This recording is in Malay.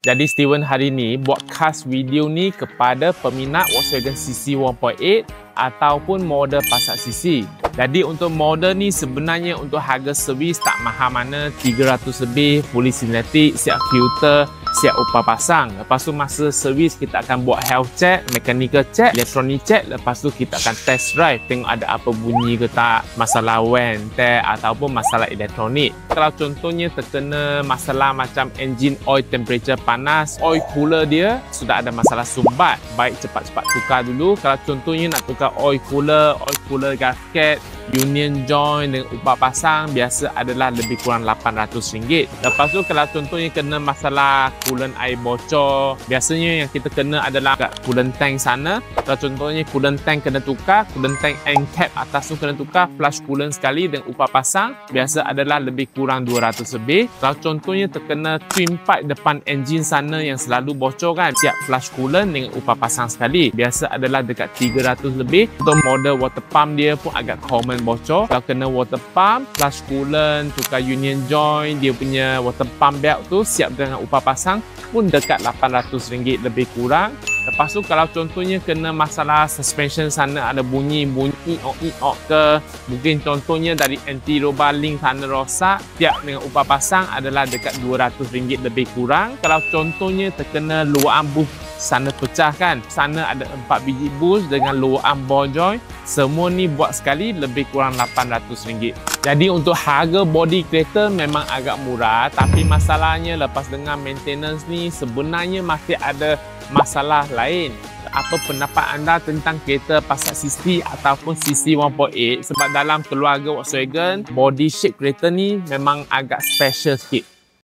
Jadi Steven hari ni buat khas video ni kepada peminat Volkswagen CC 1.8 ataupun model pasak CC. Jadi untuk model ni sebenarnya untuk harga servis tak mahal mana, 300 lebih, fully sintetik, siap filter, siap upah pasang. Lepas tu masa servis kita akan buat health check, mechanical check, electronic check. Lepas tu kita akan test drive, tengok ada apa bunyi ke tak, masalah wear and tear ataupun masalah elektronik. Kalau contohnya terkena masalah macam engine oil temperature panas, oil cooler dia sudah ada masalah sumbat, baik cepat-cepat tukar dulu. Kalau contohnya nak tukar oil cooler gasket, union joint dengan upah pasang biasa adalah lebih kurang RM800. Lepas tu kalau contohnya kena masalah coolant air bocor, biasanya yang kita kena adalah kat coolant tank sana. Kalau contohnya coolant tank kena tukar, coolant tank end cap atas tu kena tukar, flush coolant sekali dengan upah pasang biasa adalah lebih kurang 200 lebih. Kalau contohnya terkena twin pipe depan engine sana yang selalu bocor kan, siap flush coolant dengan upah pasang sekali, biasa adalah dekat 300 lebih. Untuk model water pump dia pun agak common bocor. Kalau kena water pump, flush coolant, tukar union joint, dia punya water pump belt tu siap dengan upah pasang pun dekat RM800 lebih kurang. Lepas tu kalau contohnya kena masalah suspension sana ada bunyi iok ke, mungkin contohnya dari anti roba link sana rosak, siap dengan upah pasang adalah dekat RM200 lebih kurang. Kalau contohnya terkena luar bus sana pecah kan, sana ada 4 biji bus dengan lower arm ball joint, semua ni buat sekali lebih kurang RM800. Jadi untuk harga body kereta memang agak murah, tapi masalahnya lepas dengan maintenance ni sebenarnya masih ada masalah lain. Apa pendapat anda tentang kereta pasak CC ataupun CC 1.8? Sebab dalam keluarga Volkswagen, body shape kereta ni memang agak special sikit.